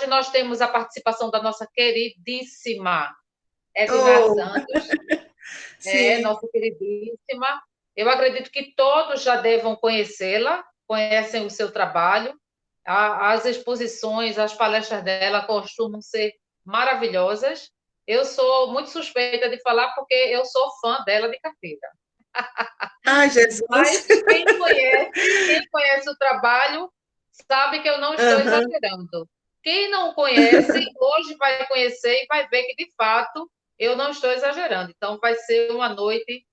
nós temos a participação da nossa queridíssima Edna Oh, Santos, sim. nossa queridíssima. Eu acredito que todos já devam conhecê-la, conhecem o seu trabalho. As exposições, as palestras dela costumam ser maravilhosas. Eu sou muito suspeita de falar porque eu sou fã dela de carteira. Ai, Mas Jesus. quem conhece o trabalho sabe que eu não estou Aham. exagerando. Quem não conhece, hoje vai conhecer e vai ver que, de fato, eu não estou exagerando. Então, vai ser uma noite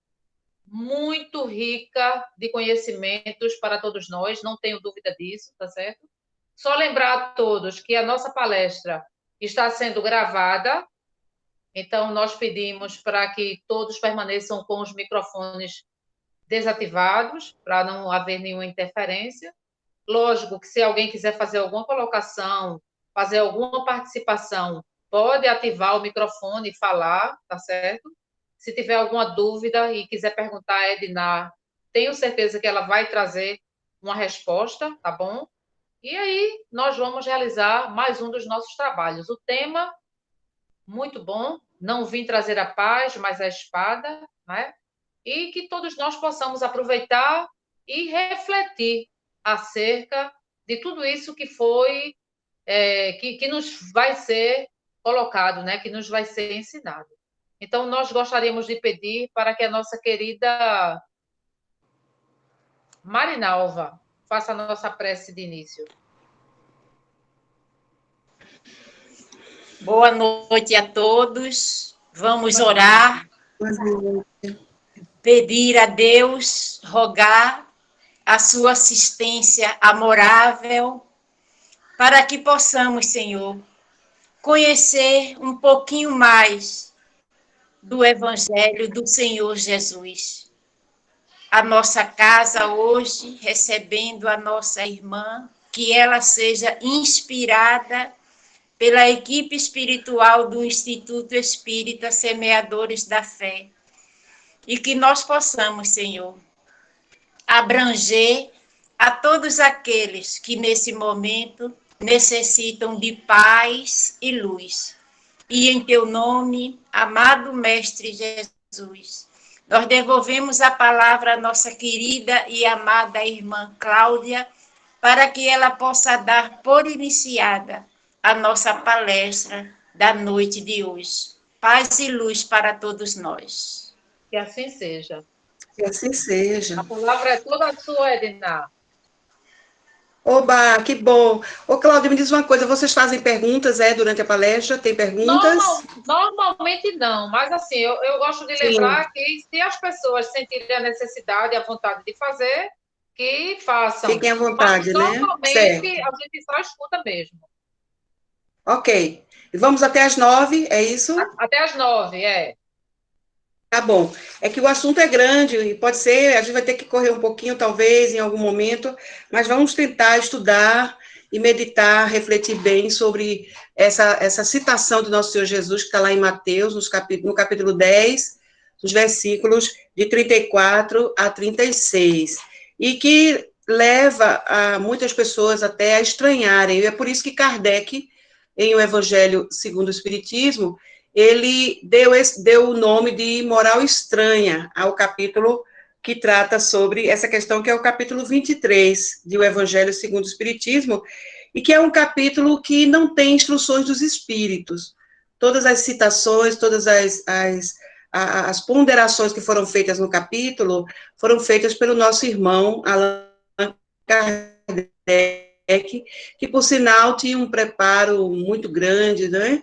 muito rica de conhecimentos para todos nós, não tenho dúvida disso, tá certo? Só lembrar a todos que a nossa palestra está sendo gravada, então nós pedimos para que todos permaneçam com os microfones desativados, para não haver nenhuma interferência. Lógico que se alguém quiser fazer alguma colocação, fazer alguma participação, pode ativar o microfone e falar, tá certo? Se tiver alguma dúvida e quiser perguntar a Edna, tenho certeza que ela vai trazer uma resposta, tá bom? E aí nós vamos realizar mais um dos nossos trabalhos. O tema, muito bom, não vim trazer a paz, mas a espada, né? E que todos nós possamos aproveitar e refletir acerca de tudo isso que foi, que nos vai ser colocado, né? Que nos vai ser ensinado. Então, nós gostaríamos de pedir para que a nossa querida Marinalva faça a nossa prece de início. Boa noite a todos. Vamos orar, pedir a Deus, rogar a sua assistência amorável, para que possamos, Senhor, conhecer um pouquinho mais do Evangelho do Senhor Jesus. A nossa casa hoje, recebendo a nossa irmã, que ela seja inspirada pela equipe espiritual do Instituto Espírita Semeadores da Fé, e que nós possamos, Senhor, abranger a todos aqueles que nesse momento necessitam de paz e luz. E em teu nome, amado Mestre Jesus, nós devolvemos a palavra à nossa querida e amada irmã Cláudia, para que ela possa dar por iniciada a nossa palestra da noite de hoje. Paz e luz para todos nós. Que assim seja. Que assim seja. A palavra é toda sua, Edna. Oba, que bom. Ô, Cláudia, me diz uma coisa, vocês fazem perguntas, durante a palestra? Tem perguntas? Normalmente não, mas assim, eu gosto de Sim, lembrar que se as pessoas sentirem a necessidade e a vontade de fazer, que façam. fiquem à Mas vontade, né? normalmente Certo. a gente só escuta mesmo. Ok. Vamos até às 9, é isso? Até às 9, é. Tá bom. É que o assunto é grande e pode ser, a gente vai ter que correr um pouquinho, talvez, em algum momento, mas vamos tentar estudar e meditar, refletir bem sobre essa citação do nosso Senhor Jesus, que está lá em Mateus, no capítulo 10, os versículos de 34 a 36, e que leva a muitas pessoas até a estranharem. E é por isso que Kardec, em O Evangelho segundo o Espiritismo, ele deu o nome de moral estranha ao capítulo que trata sobre essa questão, que é o capítulo 23 de O Evangelho segundo o Espiritismo, e que é um capítulo que não tem instruções dos espíritos. Todas as citações, todas as ponderações que foram feitas no capítulo foram feitas pelo nosso irmão Allan Kardec, que, por sinal, tinha um preparo muito grande, né?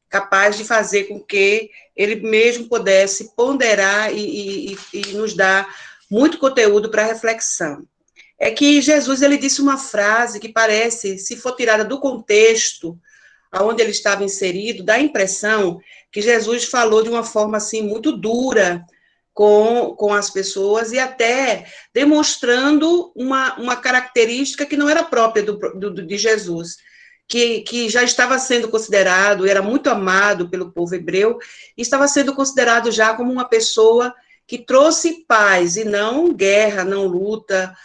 Capaz de fazer com que ele mesmo pudesse ponderar e nos dar muito conteúdo para reflexão. É que Jesus, ele disse uma frase que parece, se for tirada do contexto aonde ele estava inserido, dá a impressão que Jesus falou de uma forma, assim, muito dura com as pessoas e até demonstrando uma característica que não era própria de Jesus, que já estava sendo considerado, era muito amado pelo povo hebreu, e estava sendo considerado já como uma pessoa que trouxe paz, e não guerra, não luta,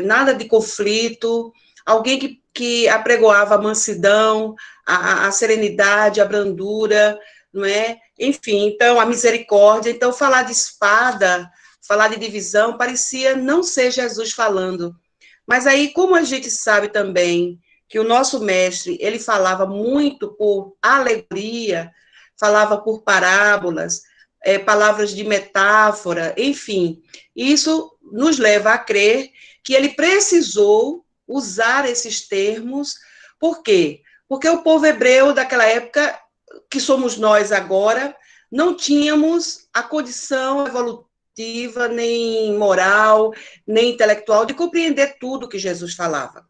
nada de conflito, alguém que apregoava a mansidão, a serenidade, a brandura, não é? Enfim, então, a misericórdia. Então, falar de espada, falar de divisão, parecia não ser Jesus falando. Mas aí, como a gente sabe também que o nosso mestre, ele falava muito por alegoria, falava por parábolas, palavras de metáfora, enfim, isso nos leva a crer que ele precisou usar esses termos. Por quê? Porque o povo hebreu daquela época, que somos nós agora, não tínhamos a condição evolutiva, nem moral, nem intelectual, de compreender tudo que Jesus falava.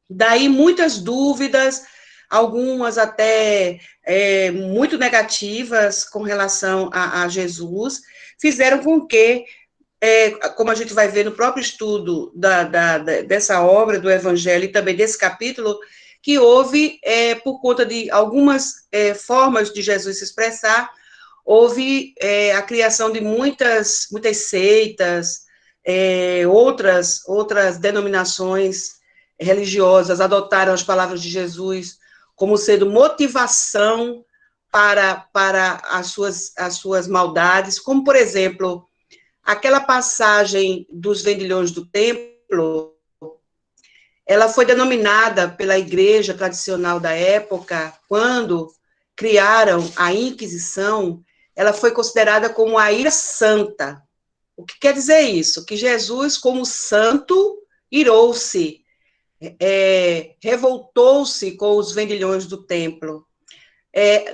Daí muitas dúvidas, algumas até muito negativas com relação a Jesus, fizeram com que, como a gente vai ver no próprio estudo dessa obra, do Evangelho, e também desse capítulo, que houve, por conta de algumas formas de Jesus se expressar, houve a criação de muitas seitas, outras denominações religiosas adotaram as palavras de Jesus como sendo motivação para as suas maldades, como, por exemplo, aquela passagem dos vendilhões do templo. Ela foi denominada pela igreja tradicional da época, quando criaram a Inquisição, ela foi considerada como a ira santa. O que quer dizer isso? Que Jesus, como santo, irou-se, revoltou-se com os vendilhões do templo.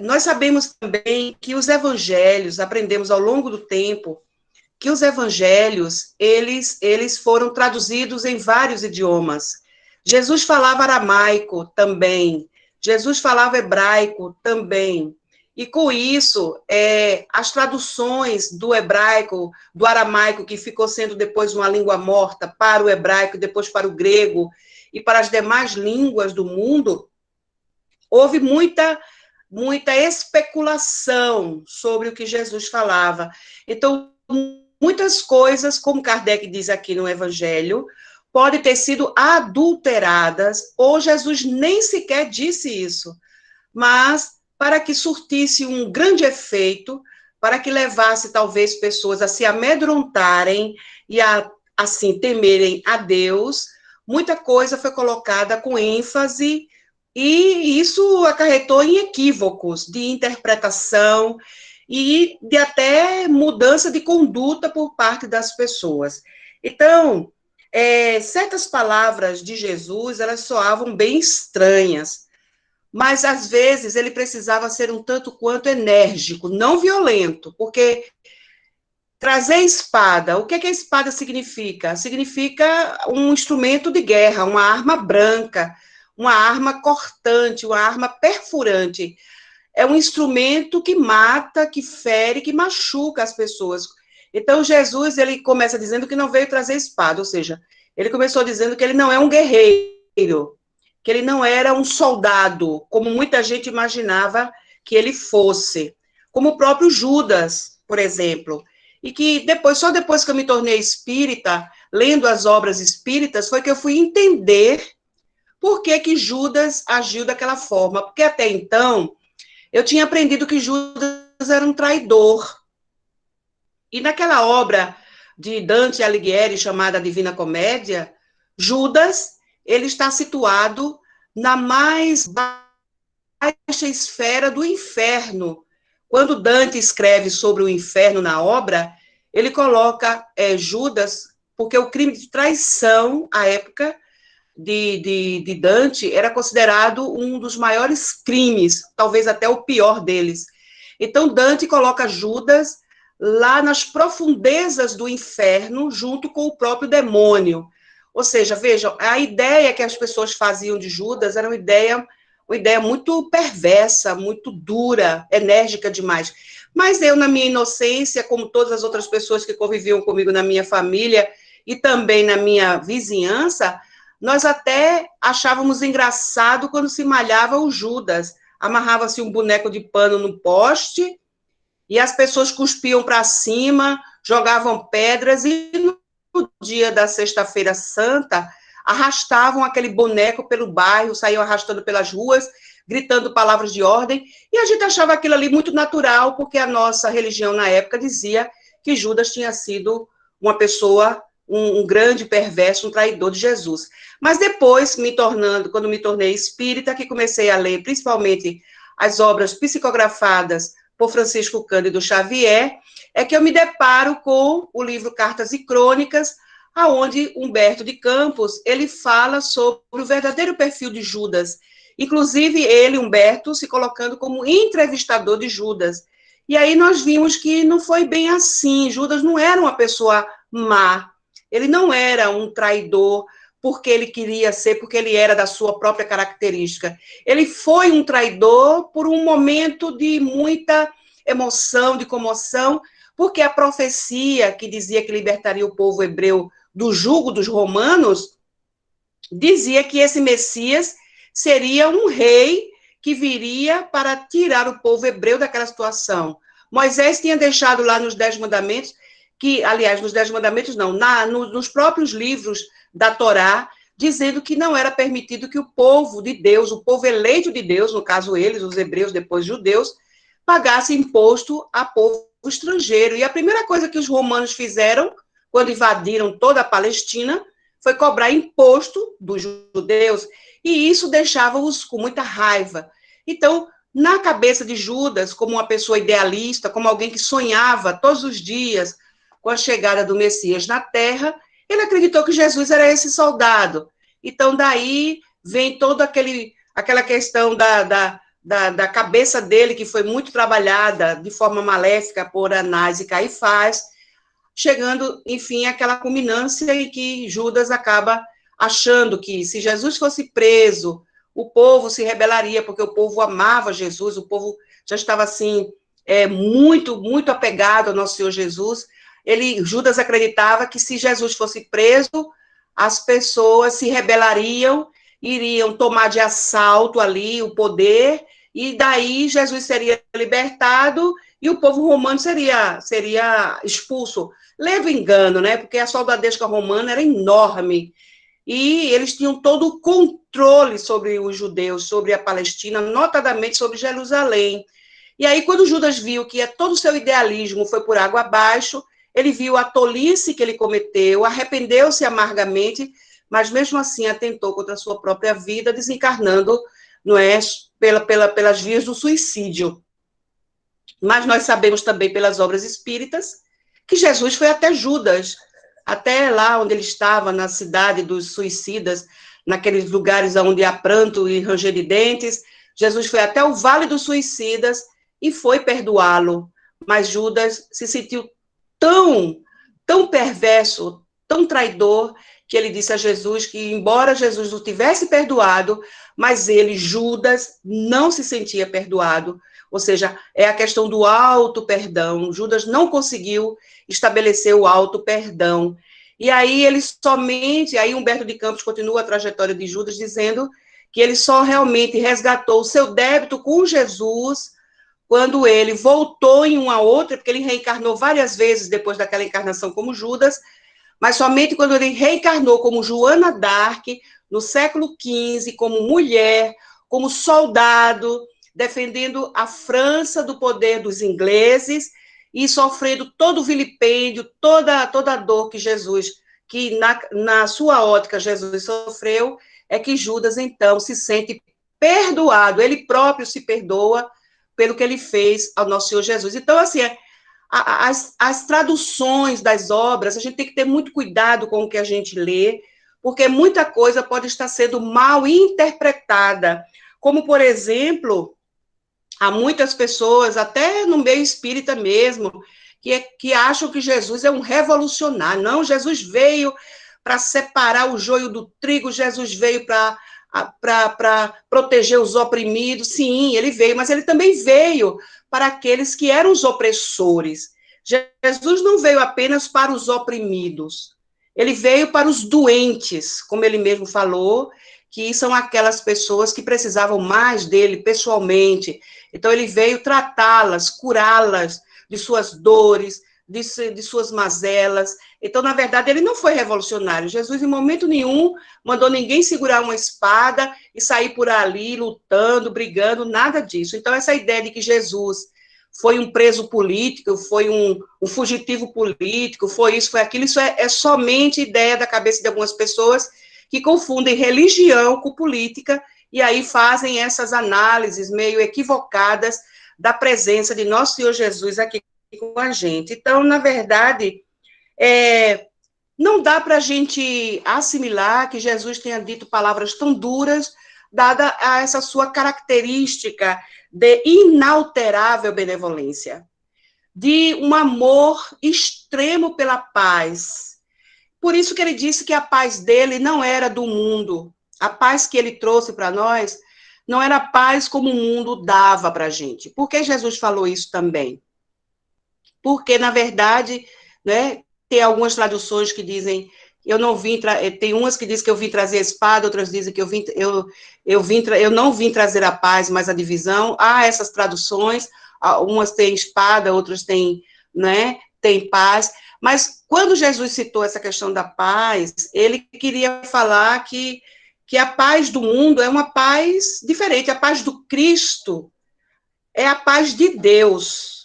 Nós sabemos também que os evangelhos, aprendemos ao longo do tempo, que os evangelhos, eles foram traduzidos em vários idiomas. Jesus falava aramaico também, Jesus falava hebraico também, e com isso, as traduções do hebraico, do aramaico, que ficou sendo depois uma língua morta, para o hebraico, depois para o grego, e para as demais línguas do mundo, houve muita especulação sobre o que Jesus falava. Então, muitas coisas, como Kardec diz aqui no Evangelho, podem ter sido adulteradas, ou Jesus nem sequer disse isso, mas para que surtisse um grande efeito, para que levasse talvez pessoas a se amedrontarem e a, assim, temerem a Deus, muita coisa foi colocada com ênfase, e isso acarretou em equívocos de interpretação e de até mudança de conduta por parte das pessoas. Então, certas palavras de Jesus, elas soavam bem estranhas, mas às vezes ele precisava ser um tanto quanto enérgico, não violento, porque trazer espada, o que a espada significa? Significa um instrumento de guerra, uma arma branca, uma arma cortante, uma arma perfurante. É um instrumento que mata, que fere, que machuca as pessoas. Então, Jesus, ele começa dizendo que não veio trazer espada, ou seja, ele começou dizendo que ele não é um guerreiro, que ele não era um soldado, como muita gente imaginava que ele fosse, como o próprio Judas, por exemplo, e que depois, só depois que eu me tornei espírita, lendo as obras espíritas, foi que eu fui entender por que Judas agiu daquela forma, porque até então eu tinha aprendido que Judas era um traidor, e naquela obra de Dante Alighieri, chamada Divina Comédia, Judas, ele está situado na mais baixa esfera do inferno. Quando Dante escreve sobre o inferno na obra, ele coloca Judas, porque o crime de traição, à época de Dante, era considerado um dos maiores crimes, talvez até o pior deles. Então, Dante coloca Judas lá nas profundezas do inferno, junto com o próprio demônio. Ou seja, vejam, a ideia que as pessoas faziam de Judas era uma ideia muito perversa, muito dura, enérgica demais. Mas eu, na minha inocência, como todas as outras pessoas que conviviam comigo na minha família e também na minha vizinhança, nós até achávamos engraçado quando se malhava o Judas. Amarrava-se um boneco de pano no poste e as pessoas cuspiam para cima, jogavam pedras, e no dia da Sexta-feira Santa, arrastavam aquele boneco pelo bairro, saíam arrastando pelas ruas, gritando palavras de ordem, e a gente achava aquilo ali muito natural, porque a nossa religião na época dizia que Judas tinha sido uma pessoa, um grande perverso, um traidor de Jesus. Mas depois, quando me tornei espírita, que comecei a ler principalmente as obras psicografadas por Francisco Cândido Xavier, é que eu me deparo com o livro Cartas e Crônicas, aonde Humberto de Campos, ele fala sobre o verdadeiro perfil de Judas. Inclusive, ele, Humberto, se colocando como entrevistador de Judas. E aí nós vimos que não foi bem assim. Judas não era uma pessoa má. Ele não era um traidor porque ele queria ser, porque ele era da sua própria característica. Ele foi um traidor por um momento de muita emoção, de comoção, porque a profecia que dizia que libertaria o povo hebreu do jugo dos romanos, dizia que esse Messias seria um rei que viria para tirar o povo hebreu daquela situação. Moisés tinha deixado lá nos 10 mandamentos, que, aliás, nos 10 mandamentos não, nos próprios livros da Torá, dizendo que não era permitido que o povo de Deus, o povo eleito de Deus, no caso eles, os hebreus, depois judeus, pagasse imposto a povo estrangeiro. E a primeira coisa que os romanos fizeram, quando invadiram toda a Palestina, foi cobrar imposto dos judeus, e isso deixava-os com muita raiva. Então, na cabeça de Judas, como uma pessoa idealista, como alguém que sonhava todos os dias com a chegada do Messias na Terra, ele acreditou que Jesus era esse soldado. Então, daí vem toda aquela questão da cabeça dele, que foi muito trabalhada de forma maléfica por Anás e Caifás, chegando, enfim, àquela culminância em que Judas acaba achando que se Jesus fosse preso, o povo se rebelaria, porque o povo amava Jesus, o povo já estava, assim, muito, muito apegado ao nosso Senhor Jesus. Judas acreditava que se Jesus fosse preso, as pessoas se rebelariam, iriam tomar de assalto ali o poder, e daí Jesus seria libertado e o povo romano seria expulso. Leva engano, né? Porque a soldadesca romana era enorme, e eles tinham todo o controle sobre os judeus, sobre a Palestina, notadamente sobre Jerusalém. E aí, quando Judas viu que todo o seu idealismo foi por água abaixo, ele viu a tolice que ele cometeu, arrependeu-se amargamente, mas mesmo assim atentou contra a sua própria vida, desencarnando, não é, pelas vias do suicídio. Mas nós sabemos também pelas obras espíritas que Jesus foi até Judas, até lá onde ele estava, na cidade dos suicidas, naqueles lugares onde há pranto e ranger de dentes. Jesus foi até o vale dos suicidas e foi perdoá-lo. Mas Judas se sentiu tão perverso, tão traidor, que ele disse a Jesus que, embora Jesus o tivesse perdoado, mas ele, Judas, não se sentia perdoado. Ou seja, é a questão do auto-perdão. Judas não conseguiu estabelecer o auto-perdão. E aí aí Humberto de Campos continua a trajetória de Judas, dizendo que ele só realmente resgatou o seu débito com Jesus quando ele voltou em uma outra, porque ele reencarnou várias vezes depois daquela encarnação como Judas, mas somente quando ele reencarnou como Joana d'Arc, no século XV, como mulher, como soldado, defendendo a França do poder dos ingleses e sofrendo todo o vilipêndio, toda a dor que na sua ótica Jesus sofreu, é que Judas, então, se sente perdoado, ele próprio se perdoa pelo que ele fez ao nosso Senhor Jesus. Então, assim, as traduções das obras, a gente tem que ter muito cuidado com o que a gente lê, porque muita coisa pode estar sendo mal interpretada, como, por exemplo, há muitas pessoas, até no meio espírita mesmo, que acham que Jesus é um revolucionário. Não, Jesus veio para separar o joio do trigo, Jesus veio para proteger os oprimidos. Sim, ele veio, mas ele também veio para aqueles que eram os opressores. Jesus não veio apenas para os oprimidos, ele veio para os doentes, como ele mesmo falou, que são aquelas pessoas que precisavam mais dele pessoalmente. Então, ele veio tratá-las, curá-las de suas dores, de suas mazelas. Então, na verdade, ele não foi revolucionário. Jesus, em momento nenhum, mandou ninguém segurar uma espada e sair por ali lutando, brigando, nada disso. Então, essa ideia de que Jesus foi um preso político, foi um fugitivo político, foi isso, foi aquilo, isso é somente ideia da cabeça de algumas pessoas que confundem religião com política e aí fazem essas análises meio equivocadas da presença de nosso Senhor Jesus aqui com a gente. Então, na verdade, não dá para a gente assimilar que Jesus tenha dito palavras tão duras, dada a essa sua característica de inalterável benevolência, de um amor extremo pela paz. Por isso que ele disse que a paz dele não era do mundo. A paz que ele trouxe para nós não era a paz como o mundo dava para a gente. Por que Jesus falou isso também? Porque, na verdade, né, tem algumas traduções que dizem, eu não vim, tem umas que dizem que eu vim trazer a espada, outras dizem que eu não vim trazer a paz, mas a divisão. Há essas traduções, umas têm espada, outras têm, né, têm paz. Mas quando Jesus citou essa questão da paz, ele queria falar que a paz do mundo é uma paz diferente, a paz do Cristo é a paz de Deus.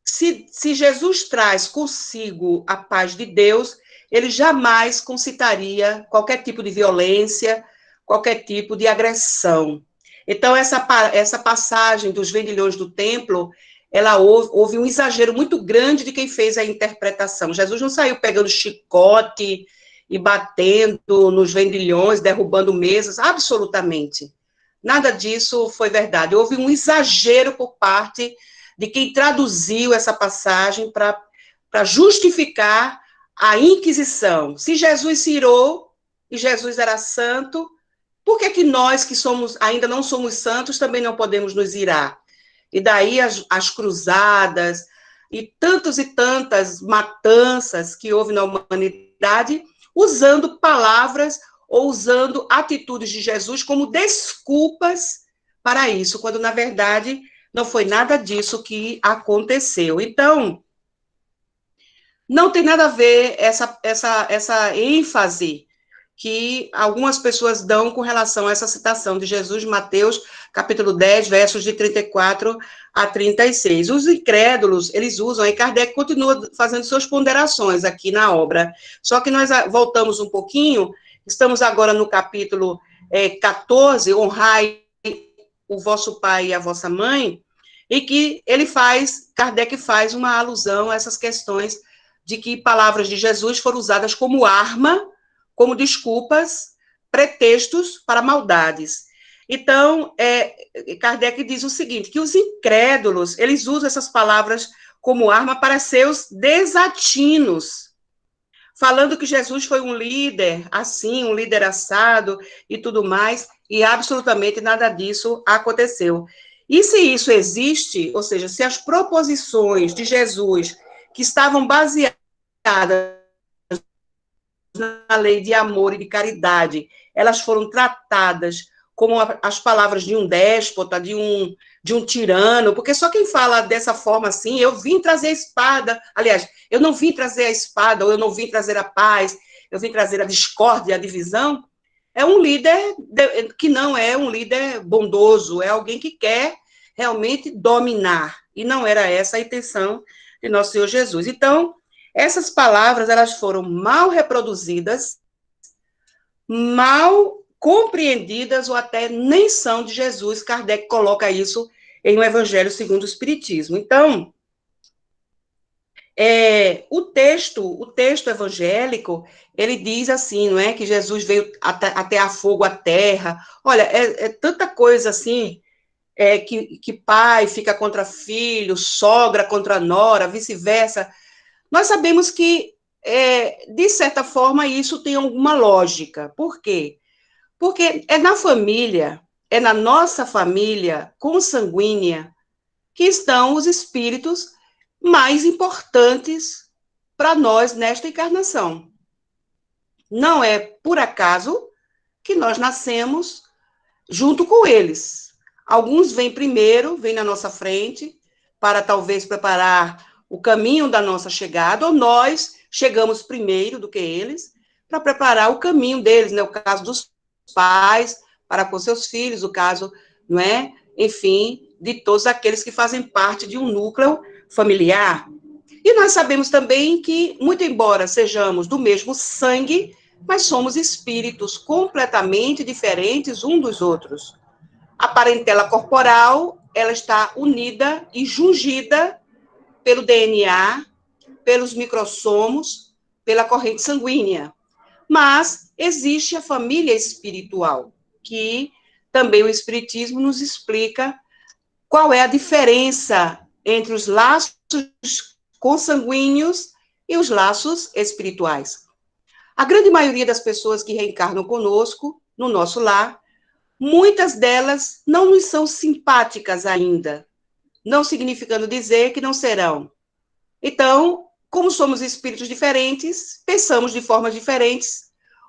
Se Jesus traz consigo a paz de Deus, ele jamais concitaria qualquer tipo de violência, qualquer tipo de agressão. Então, essa passagem dos vendilhões do templo, houve um exagero muito grande de quem fez a interpretação. Jesus não saiu pegando chicote e batendo nos vendilhões, derrubando mesas, absolutamente. Nada disso foi verdade. Houve um exagero por parte de quem traduziu essa passagem para justificar a Inquisição. Se Jesus se irou e Jesus era santo, por que nós que ainda não somos santos também não podemos nos irar? E daí as cruzadas e tantas matanças que houve na humanidade, usando palavras ou usando atitudes de Jesus como desculpas para isso, quando, na verdade, não foi nada disso que aconteceu. Então, não tem nada a ver essa ênfase que algumas pessoas dão com relação a essa citação de Jesus, Mateus, capítulo 10, versos de 34 a 36. Os incrédulos, eles usam, e Kardec continua fazendo suas ponderações aqui na obra, só que nós voltamos um pouquinho, estamos agora no capítulo 14, honrai o vosso pai e a vossa mãe, e que Kardec faz uma alusão a essas questões de que palavras de Jesus foram usadas como arma, como desculpas, pretextos para maldades. Então, Kardec diz o seguinte, que os incrédulos, eles usam essas palavras como arma para seus desatinos, falando que Jesus foi um líder assim, um líder assado e tudo mais, e absolutamente nada disso aconteceu. E se isso existe, ou seja, se as proposições de Jesus, que estavam baseadas na lei de amor e de caridade, elas foram tratadas como as palavras de um déspota, de um tirano, porque só quem fala dessa forma assim, eu vim trazer a espada, aliás, eu não vim trazer a espada, ou eu não vim trazer a paz, eu vim trazer a discórdia, a divisão, é um líder que não é um líder bondoso, é alguém que quer realmente dominar, e não era essa a intenção de nosso Senhor Jesus. Então, essas palavras, elas foram mal reproduzidas, mal compreendidas, ou até nem são de Jesus. Kardec coloca isso em O Evangelho segundo o Espiritismo. Então, o texto evangélico, ele diz assim, não é, que Jesus veio até a fogo a terra. Olha, é tanta coisa assim, que pai fica contra filho, sogra contra nora, vice-versa. Nós sabemos que, de certa forma, isso tem alguma lógica. Por quê? Porque é na família, é na nossa família consanguínea que estão os espíritos mais importantes para nós nesta encarnação. Não é por acaso que nós nascemos junto com eles. Alguns vêm primeiro, vêm na nossa frente, para talvez preparar o caminho da nossa chegada, ou nós chegamos primeiro do que eles, para preparar o caminho deles, né? O caso dos pais para com seus filhos, o caso, não é? Enfim, de todos aqueles que fazem parte de um núcleo familiar. E nós sabemos também que, muito embora sejamos do mesmo sangue, mas somos espíritos completamente diferentes uns dos outros. A parentela corporal, ela está unida e jungida pelo DNA, pelos microssomos, pela corrente sanguínea. Mas existe a família espiritual, que também o Espiritismo nos explica qual é a diferença entre os laços consanguíneos e os laços espirituais. A grande maioria das pessoas que reencarnam conosco, no nosso lar, muitas delas não nos são simpáticas ainda, não significando dizer que não serão. Então, como somos espíritos diferentes, pensamos de formas diferentes,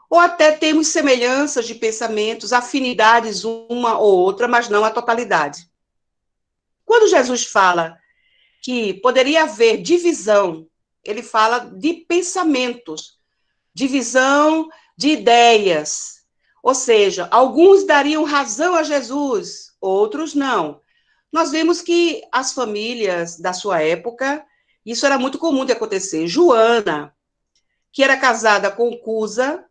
ou até temos semelhanças de pensamentos, afinidades uma ou outra, mas não a totalidade. Quando Jesus fala que poderia haver divisão, ele fala de pensamentos, divisão de ideias. Ou seja, alguns dariam razão a Jesus, outros não. Nós vemos que as famílias da sua época, isso era muito comum de acontecer. Joana, que era casada com Cusa,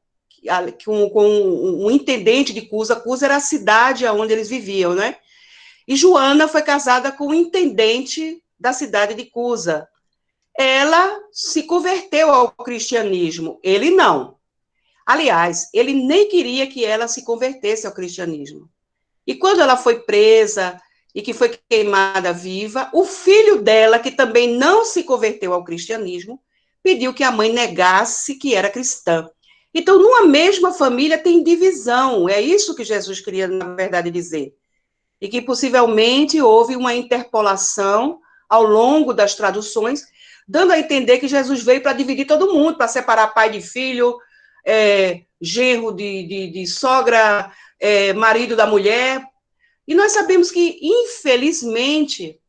com um intendente de Cusa. Cusa era a cidade onde eles viviam, né? E Joana foi casada com o intendente da cidade de Cusa. Ela se converteu ao cristianismo, ele não. Aliás, ele nem queria que ela se convertesse ao cristianismo. E quando ela foi presa e que foi queimada viva, o filho dela, que também não se converteu ao cristianismo, pediu que a mãe negasse que era cristã. Então, numa mesma família tem divisão, é isso que Jesus queria, na verdade, dizer. E que possivelmente houve uma interpolação ao longo das traduções, dando a entender que Jesus veio para dividir todo mundo, para separar pai de filho, genro de sogra, marido da mulher. E nós sabemos que, infelizmente,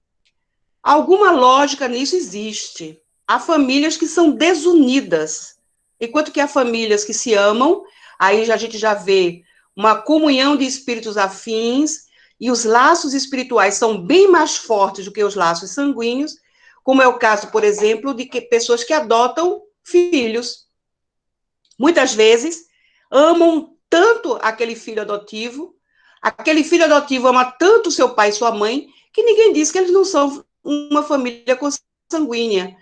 alguma lógica nisso existe. Há famílias que são desunidas, enquanto que há famílias que se amam, aí a gente já vê uma comunhão de espíritos afins, e os laços espirituais são bem mais fortes do que os laços sanguíneos, como é o caso, por exemplo, de pessoas que adotam filhos. Muitas vezes, amam tanto aquele filho adotivo ama tanto seu pai e sua mãe, que ninguém diz que eles não são uma família consanguínea.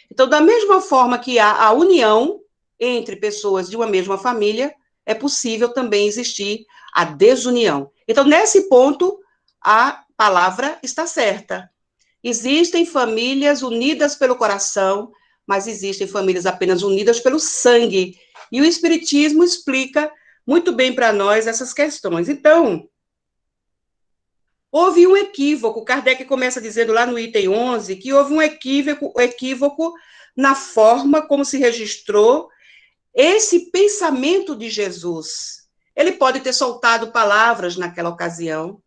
Então, da mesma forma que há a união entre pessoas de uma mesma família, é possível também existir a desunião. Então, nesse ponto, a palavra está certa. Existem famílias unidas pelo coração, mas existem famílias apenas unidas pelo sangue. E o Espiritismo explica muito bem para nós essas questões. Então, houve um equívoco. Kardec começa dizendo lá no item 11 que houve um equívoco na forma como se registrou esse pensamento de Jesus. Ele pode ter soltado palavras naquela ocasião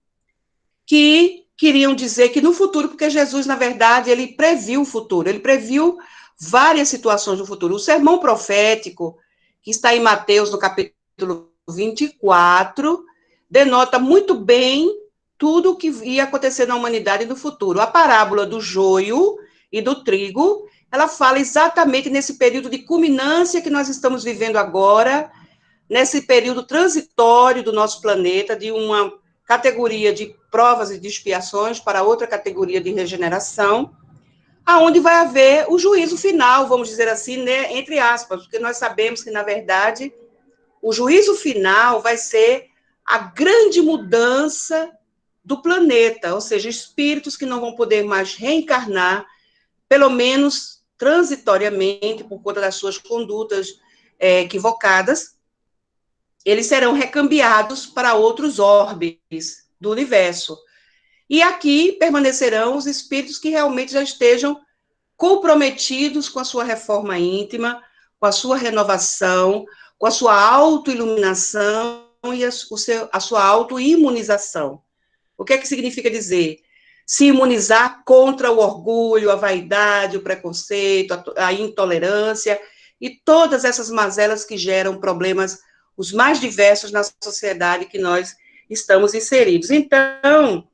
que queriam dizer que no futuro, porque Jesus, na verdade, ele previu o futuro, ele previu várias situações do futuro. O sermão profético, que está em Mateus, no capítulo 24, denota muito bem tudo o que ia acontecer na humanidade no futuro. A parábola do joio e do trigo, ela fala exatamente nesse período de culminância que nós estamos vivendo agora, nesse período transitório do nosso planeta, de uma categoria de provas e de expiações para outra categoria de regeneração, aonde vai haver o juízo final, vamos dizer assim, né, entre aspas, porque nós sabemos que, na verdade, o juízo final vai ser a grande mudança do planeta, ou seja, espíritos que não vão poder mais reencarnar, pelo menos transitoriamente, por conta das suas condutas equivocadas, eles serão recambiados para outros orbes do universo. E aqui permanecerão os espíritos que realmente já estejam comprometidos com a sua reforma íntima, com a sua renovação, com a sua autoiluminação e a sua autoimunização. O que é que significa dizer? se imunizar contra o orgulho, a vaidade, o preconceito, a intolerância e todas essas mazelas que geram problemas os mais diversos na sociedade que nós estamos inseridos. Então,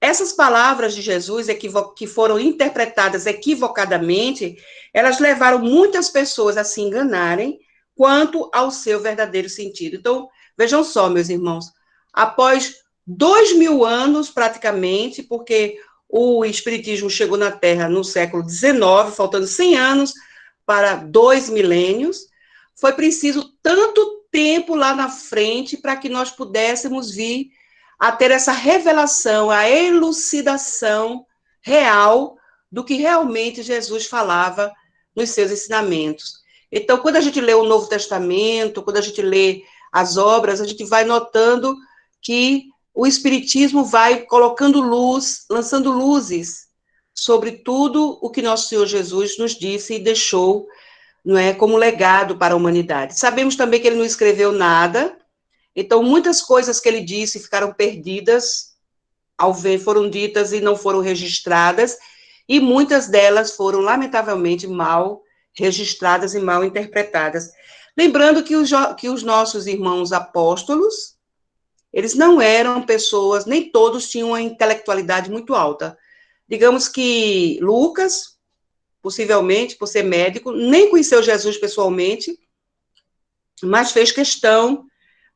essas palavras de Jesus que foram interpretadas equivocadamente, elas levaram muitas pessoas a se enganarem quanto ao seu verdadeiro sentido. Então, vejam só, meus irmãos, após 2000 anos, praticamente, porque o Espiritismo chegou na Terra no século XIX, faltando 100 anos para 2 milênios, foi preciso tanto tempo lá na frente para que nós pudéssemos vir a ter essa revelação, a elucidação real do que realmente Jesus falava nos seus ensinamentos. Então, quando a gente lê o Novo Testamento, quando a gente lê as obras, a gente vai notando que o Espiritismo vai colocando luz, lançando luzes sobre tudo o que nosso Senhor Jesus nos disse e deixou, não é, como legado para a humanidade. Sabemos também que ele não escreveu nada, então muitas coisas que ele disse ficaram perdidas, ao ver, foram ditas e não foram registradas, e muitas delas foram, lamentavelmente, mal registradas e mal interpretadas. Lembrando que os nossos irmãos apóstolos, eles não eram pessoas, nem todos tinham uma intelectualidade muito alta. Digamos que Lucas, possivelmente, por ser médico, nem conheceu Jesus pessoalmente, mas fez questão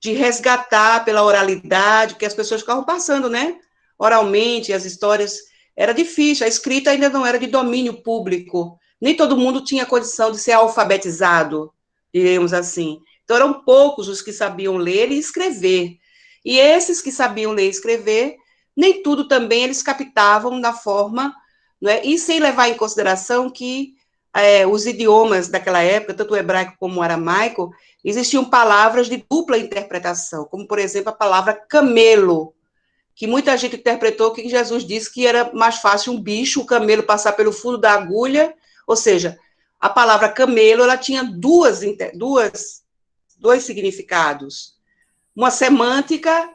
de resgatar pela oralidade, porque as pessoas ficavam passando, né? Oralmente, as histórias, era difícil, a escrita ainda não era de domínio público, nem todo mundo tinha condição de ser alfabetizado, diremos assim. Então, eram poucos os que sabiam ler e escrever. E esses que sabiam ler e escrever, nem tudo também eles captavam da forma, não é? E sem levar em consideração que os idiomas daquela época, tanto o hebraico como o aramaico, existiam palavras de dupla interpretação, como, por exemplo, a palavra camelo, que muita gente interpretou que Jesus disse que era mais fácil um bicho, o camelo, passar pelo fundo da agulha, ou seja, a palavra camelo, ela tinha dois significados. Uma semântica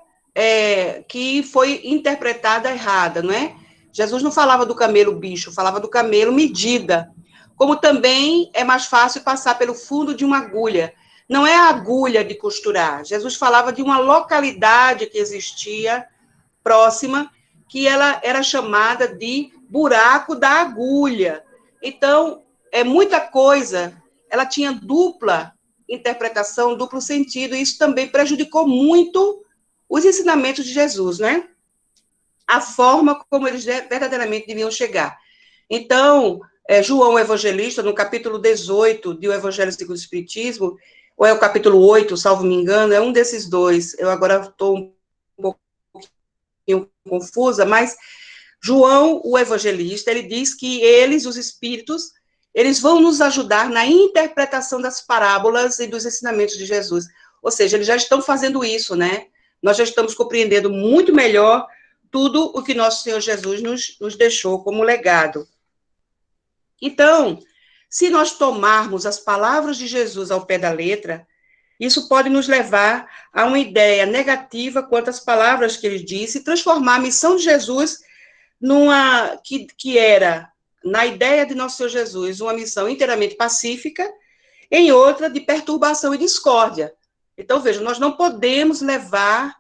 que foi interpretada errada, não é? Jesus não falava do camelo bicho, falava do camelo medida. Como também é mais fácil passar pelo fundo de uma agulha. Não é a agulha de costurar. Jesus falava de uma localidade que existia próxima, que ela era chamada de buraco da agulha. Então, muita coisa, ela tinha dupla interpretação, duplo sentido, e isso também prejudicou muito os ensinamentos de Jesus, né? A forma como eles verdadeiramente deviam chegar. Então, João Evangelista, no capítulo 18 do Evangelho segundo o Espiritismo, ou é o capítulo 8, salvo me engano, é um desses dois, eu agora estou um pouquinho confusa, mas João, o Evangelista, ele diz que eles, os espíritos, eles vão nos ajudar na interpretação das parábolas e dos ensinamentos de Jesus. Ou seja, eles já estão fazendo isso, né? Nós já estamos compreendendo muito melhor tudo o que nosso Senhor Jesus nos deixou como legado. Então, se nós tomarmos as palavras de Jesus ao pé da letra, isso pode nos levar a uma ideia negativa quanto às palavras que ele disse e transformar a missão de Jesus numa que era, na ideia de nosso Senhor Jesus, uma missão inteiramente pacífica, em outra de perturbação e discórdia. Então, veja, nós não podemos levar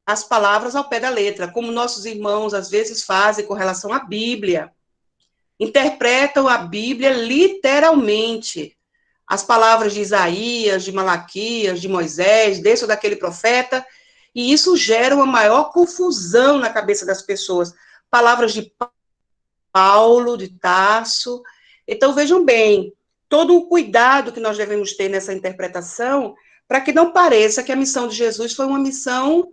as palavras ao pé da letra, como nossos irmãos às vezes fazem com relação à Bíblia. Interpretam a Bíblia literalmente. As palavras de Isaías, de Malaquias, de Moisés, desse ou daquele profeta, e isso gera uma maior confusão na cabeça das pessoas. Palavras de Paulo, de Tarso. Então, vejam bem, todo o cuidado que nós devemos ter nessa interpretação, para que não pareça que a missão de Jesus foi uma missão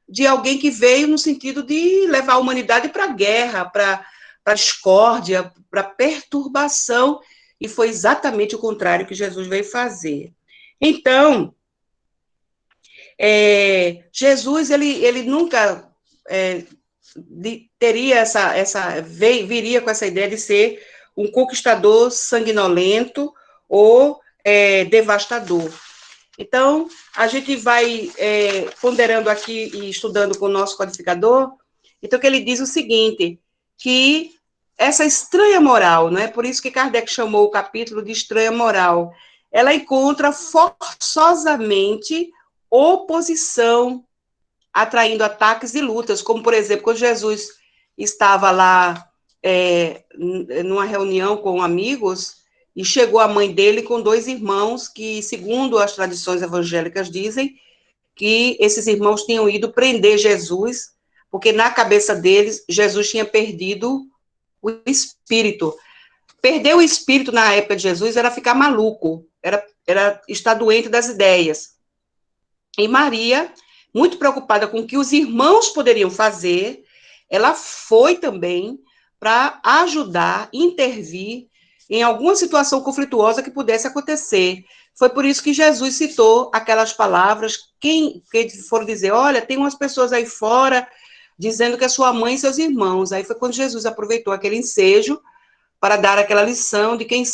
de alguém que veio no sentido de levar a humanidade para a guerra, para a discórdia, para a perturbação, e foi exatamente o contrário que Jesus veio fazer. Então, Jesus, ele nunca teria viria com essa ideia de ser um conquistador sanguinolento ou devastador. Então, a gente vai ponderando aqui e estudando com o nosso codificador, então que ele diz o seguinte, que essa estranha moral, não é? Por isso que Kardec chamou o capítulo de estranha moral, ela encontra forçosamente oposição, atraindo ataques e lutas, como, por exemplo, quando Jesus estava lá numa reunião com amigos, e chegou a mãe dele com 2 irmãos que, segundo as tradições evangélicas, dizem que esses irmãos tinham ido prender Jesus, porque na cabeça deles, Jesus tinha perdido o espírito. Perder o espírito na época de Jesus era ficar maluco, era estar doente das ideias. E Maria, muito preocupada com o que os irmãos poderiam fazer, ela foi também para ajudar, intervir em alguma situação conflituosa que pudesse acontecer. Foi por isso que Jesus citou aquelas palavras, que foram dizer, olha, tem umas pessoas aí fora dizendo que é sua mãe e seus irmãos. Aí foi quando Jesus aproveitou aquele ensejo para dar aquela lição de quem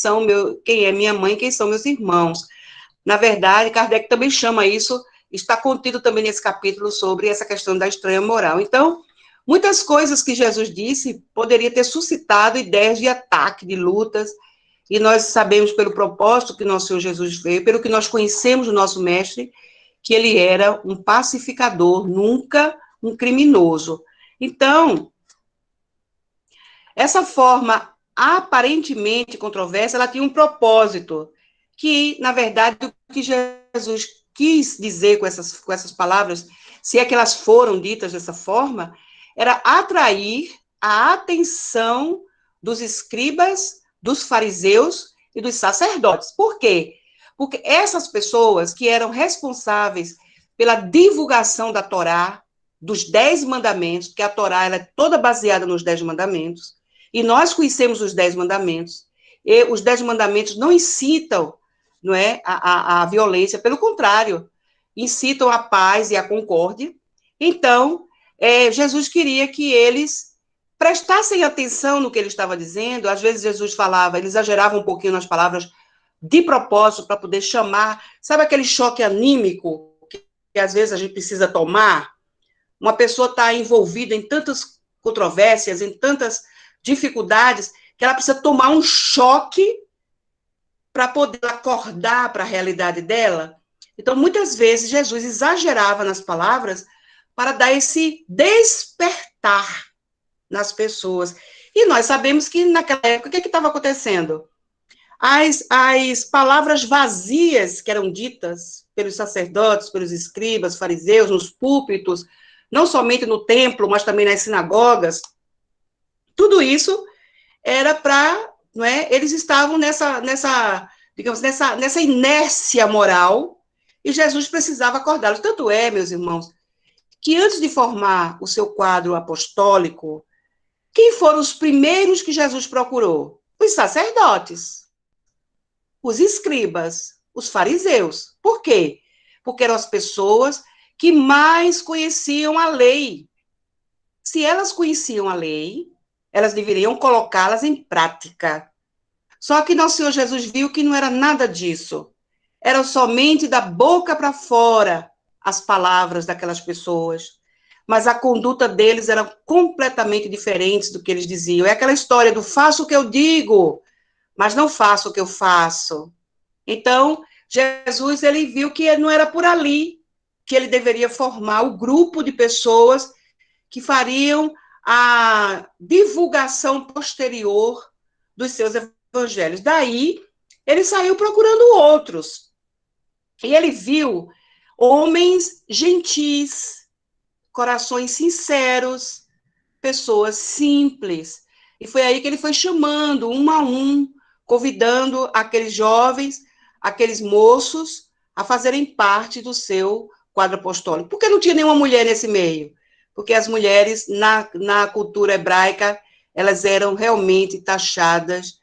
é minha mãe e quem são meus irmãos. Na verdade, Kardec também chama isso, está contido também nesse capítulo sobre essa questão da estranha moral. Então, muitas coisas que Jesus disse poderia ter suscitado ideias de ataque, de lutas, e nós sabemos pelo propósito que nosso Senhor Jesus veio, pelo que nós conhecemos do nosso mestre, que ele era um pacificador, nunca um criminoso. Então, essa forma aparentemente controversa, ela tinha um propósito, que, na verdade, o que Jesus quis dizer com essas palavras, se é que elas foram ditas dessa forma, era atrair a atenção dos escribas, dos fariseus e dos sacerdotes. Por quê? Porque essas pessoas que eram responsáveis pela divulgação da Torá, dos 10 mandamentos, porque a Torá ela é toda baseada nos 10 mandamentos, e nós conhecemos os 10 mandamentos, e os 10 mandamentos não incitam, não é, a violência, pelo contrário, incitam a paz e a concórdia. Então, Jesus queria que eles prestassem atenção no que ele estava dizendo. Às vezes Jesus falava, ele exagerava um pouquinho nas palavras de propósito para poder chamar, sabe aquele choque anímico que às vezes a gente precisa tomar? Uma pessoa está envolvida em tantas controvérsias, em tantas dificuldades, que ela precisa tomar um choque para poder acordar para a realidade dela. Então, muitas vezes, Jesus exagerava nas palavras para dar esse despertar nas pessoas. E nós sabemos que, naquela época, o que estava acontecendo? As palavras vazias que eram ditas pelos sacerdotes, pelos escribas, fariseus, nos púlpitos, não somente no templo, mas também nas sinagogas, tudo isso era para, não é? Eles estavam nessa inércia moral, e Jesus precisava acordá-los. Tanto é, meus irmãos, que antes de formar o seu quadro apostólico, quem foram os primeiros que Jesus procurou? Os sacerdotes, os escribas, os fariseus. Por quê? Porque eram as pessoas que mais conheciam a lei. Se elas conheciam a lei, elas deveriam colocá-las em prática. Só que nosso Senhor Jesus viu que não era nada disso. Eram somente da boca para fora as palavras daquelas pessoas. Mas a conduta deles era completamente diferente do que eles diziam. É aquela história do faço o que eu digo, mas não faço o que eu faço. Então, Jesus, ele viu que não era por ali que ele deveria formar o grupo de pessoas que fariam a divulgação posterior dos seus evangelhos. Daí, ele saiu procurando outros. E ele viu homens gentis, corações sinceros, pessoas simples. E foi aí que ele foi chamando, um a um, convidando aqueles jovens, aqueles moços, a fazerem parte do seu quadro apostólico. Por que não tinha nenhuma mulher nesse meio? Porque as mulheres, na cultura hebraica, elas eram realmente taxadas,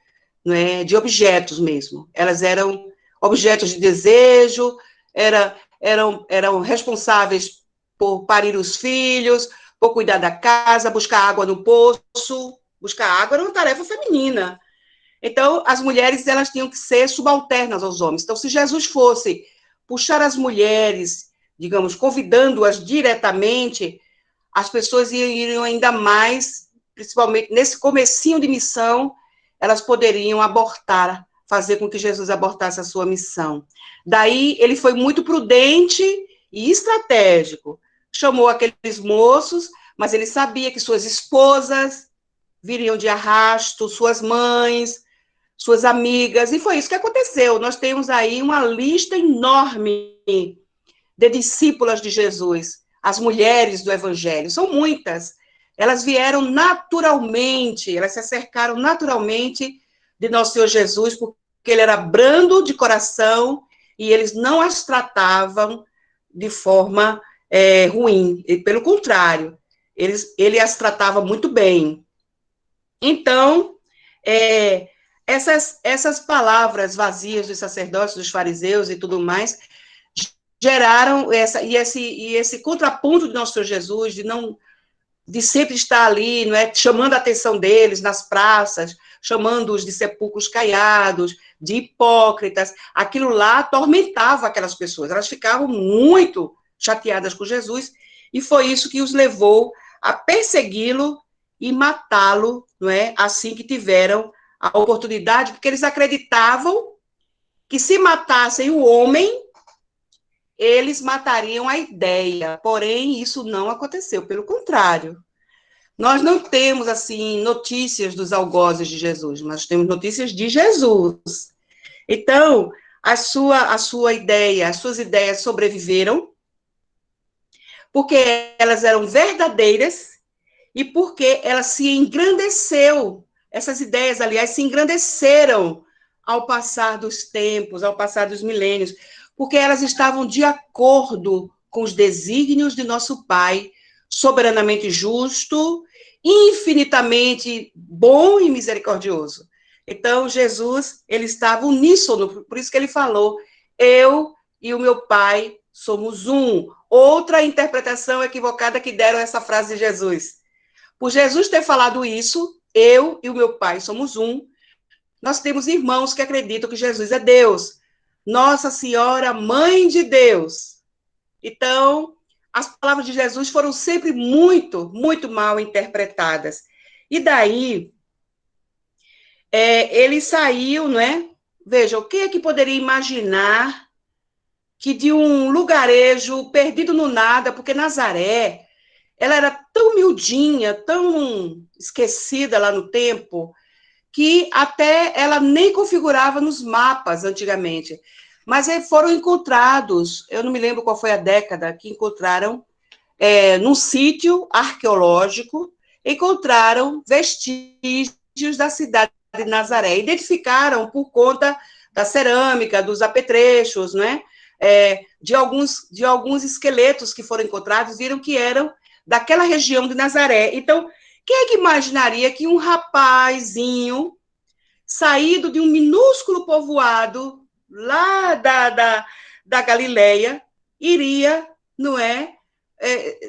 não é, de objetos mesmo. Elas eram objetos de desejo, eram responsáveis por parir os filhos, por cuidar da casa, buscar água no poço. Buscar água era uma tarefa feminina. Então, as mulheres, elas tinham que ser subalternas aos homens. Então, se Jesus fosse puxar as mulheres, digamos, convidando-as diretamente, as pessoas iriam ainda mais, principalmente nesse comecinho de missão, elas poderiam abortar, fazer com que Jesus abortasse a sua missão. Daí, ele foi muito prudente e estratégico. Chamou aqueles moços, mas ele sabia que suas esposas viriam de arrasto, suas mães, suas amigas, e foi isso que aconteceu. Nós temos aí uma lista enorme de discípulas de Jesus, as mulheres do Evangelho, são muitas. Elas vieram naturalmente, elas se acercaram naturalmente de nosso Senhor Jesus, porque ele era brando de coração e eles não as tratavam de forma ruim. E, pelo contrário, ele as tratava muito bem. Então, essas palavras vazias dos sacerdotes, dos fariseus e tudo mais, geraram esse contraponto de nosso Senhor Jesus, de sempre estar ali, não é, chamando a atenção deles nas praças, chamando-os de sepulcros caiados, de hipócritas. Aquilo lá atormentava aquelas pessoas, elas ficavam muito chateadas com Jesus, e foi isso que os levou a persegui-lo e matá-lo, não é, assim que tiveram a oportunidade, porque eles acreditavam que se matassem o homem, eles matariam a ideia, porém, isso não aconteceu, pelo contrário. Nós não temos, assim, notícias dos algozes de Jesus, mas temos notícias de Jesus. Então, a sua ideia, as suas ideias sobreviveram, porque elas eram verdadeiras e porque ela se engrandeceu. Essas ideias, aliás, se engrandeceram ao passar dos tempos, ao passar dos milênios, porque elas estavam de acordo com os desígnios de nosso Pai, soberanamente justo, infinitamente bom e misericordioso. Então, Jesus, ele estava uníssono, por isso que ele falou, eu e o meu Pai somos um. Outra interpretação equivocada que deram essa frase de Jesus. Por Jesus ter falado isso, eu e o meu Pai somos um, nós temos irmãos que acreditam que Jesus é Deus. Nossa Senhora, Mãe de Deus. Então, as palavras de Jesus foram sempre muito, muito mal interpretadas. E daí, ele saiu, né? Veja, quem é que poderia imaginar que de um lugarejo perdido no nada, porque Nazaré, ela era tão miudinha, tão esquecida lá no tempo, que até ela nem configurava nos mapas antigamente. Mas foram encontrados, eu não me lembro qual foi a década, que encontraram, num sítio arqueológico, encontraram vestígios da cidade de Nazaré. Identificaram por conta da cerâmica, dos apetrechos, né? De alguns esqueletos que foram encontrados, viram que eram daquela região de Nazaré. Então, quem é que imaginaria que um rapazinho saído de um minúsculo povoado lá da Galileia iria, não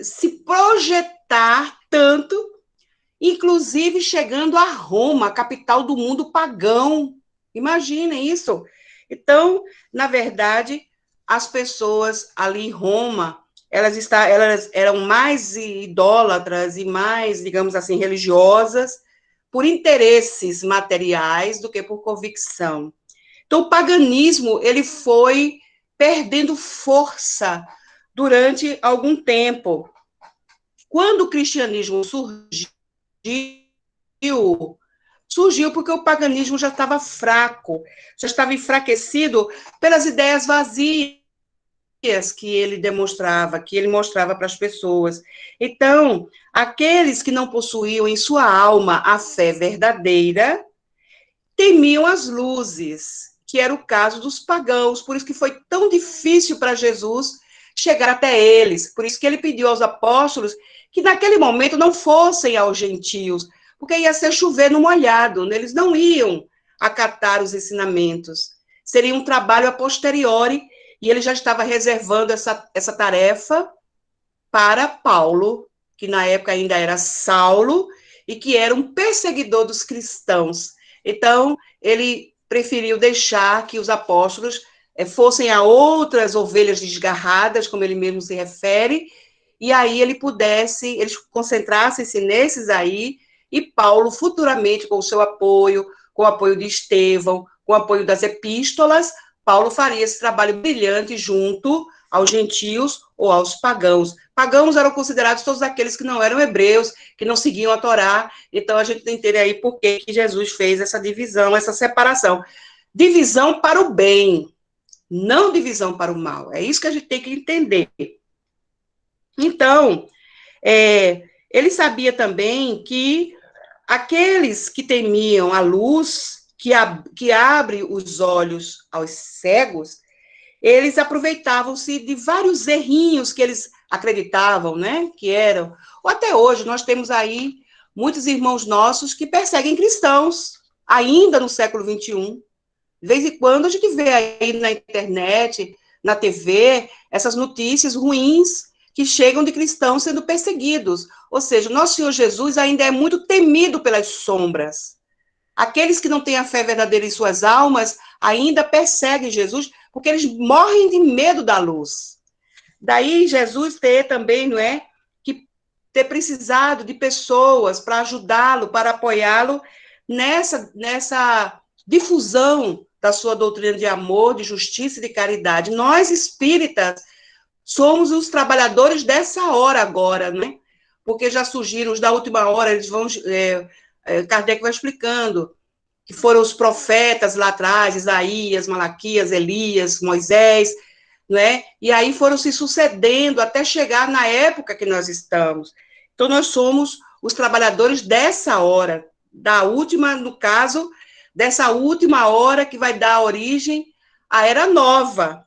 se projetar tanto, inclusive chegando a Roma, a capital do mundo pagão? Imaginem isso. Então, na verdade, as pessoas ali em Roma, elas eram mais idólatras e mais, digamos assim, religiosas por interesses materiais do que por convicção. Então, o paganismo, ele foi perdendo força durante algum tempo. Quando o cristianismo surgiu porque o paganismo já estava fraco, já estava enfraquecido pelas ideias vazias que ele mostrava para as pessoas. Então, aqueles que não possuíam em sua alma a fé verdadeira, temiam as luzes, que era o caso dos pagãos, por isso que foi tão difícil para Jesus chegar até eles, por isso que ele pediu aos apóstolos que naquele momento não fossem aos gentios, porque ia ser chover no molhado, eles não iam acatar os ensinamentos, seria um trabalho a posteriori, e ele já estava reservando essa tarefa para Paulo, que na época ainda era Saulo, e que era um perseguidor dos cristãos. Então, ele preferiu deixar que os apóstolos fossem a outras ovelhas desgarradas, como ele mesmo se refere, e aí eles concentrassem-se nesses aí, e Paulo, futuramente, com o seu apoio, com o apoio de Estevão, com o apoio das epístolas, Paulo faria esse trabalho brilhante junto aos gentios ou aos pagãos. Pagãos eram considerados todos aqueles que não eram hebreus, que não seguiam a Torá, então a gente tem que entender aí por que Jesus fez essa divisão, essa separação. Divisão para o bem, não divisão para o mal. É isso que a gente tem que entender. Então, ele sabia também que aqueles que temiam a luz, que abre os olhos aos cegos, eles aproveitavam-se de vários errinhos que eles acreditavam, né, que eram. Ou até hoje, nós temos aí muitos irmãos nossos que perseguem cristãos, ainda no século XXI. De vez em quando a gente vê aí na internet, na TV, essas notícias ruins que chegam de cristãos sendo perseguidos. Ou seja, nosso Senhor Jesus ainda é muito temido pelas sombras. Aqueles que não têm a fé verdadeira em suas almas ainda perseguem Jesus, porque eles morrem de medo da luz. Daí Jesus também, não é, que ter precisado de pessoas para ajudá-lo, para apoiá-lo nessa difusão da sua doutrina de amor, de justiça e de caridade. Nós, espíritas, somos os trabalhadores dessa hora agora, né? Porque já surgiram os da última hora, eles vão... Kardec vai explicando que foram os profetas lá atrás, Isaías, Malaquias, Elias, Moisés, não é? E aí foram se sucedendo até chegar na época que nós estamos. Então, nós somos os trabalhadores dessa hora, da última, no caso, dessa última hora que vai dar origem à era nova,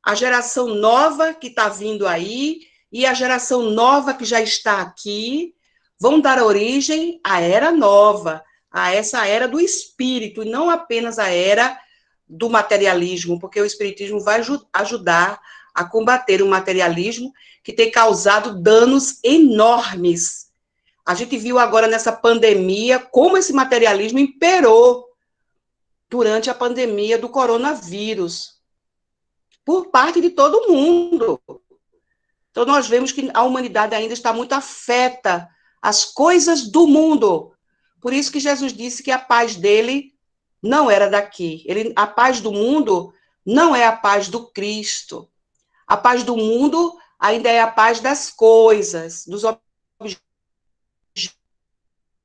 a geração nova que está vindo aí e a geração nova que já está aqui vão dar origem à era nova, a essa era do espírito, e não apenas a era do materialismo, porque o espiritismo vai ajudar a combater o materialismo que tem causado danos enormes. A gente viu agora nessa pandemia como esse materialismo imperou durante a pandemia do coronavírus, por parte de todo mundo. Então, nós vemos que a humanidade ainda está muito afeta às coisas do mundo. Por isso que Jesus disse que a paz dele não era daqui. A paz do mundo não é a paz do Cristo. A paz do mundo ainda é a paz das coisas, dos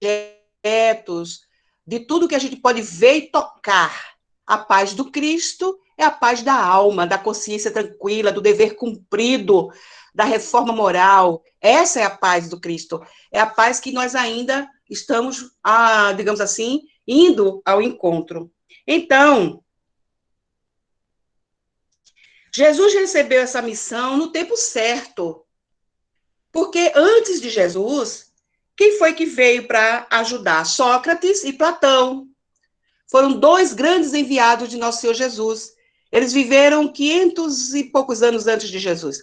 objetos, de tudo que a gente pode ver e tocar. A paz do Cristo é a paz da alma, da consciência tranquila, do dever cumprido, da reforma moral. Essa é a paz do Cristo. É a paz que nós ainda estamos, digamos assim, indo ao encontro. Então, Jesus recebeu essa missão no tempo certo. Porque antes de Jesus, quem foi que veio para ajudar? Sócrates e Platão. Foram dois grandes enviados de nosso Senhor Jesus. Eles viveram 500 e poucos anos antes de Jesus.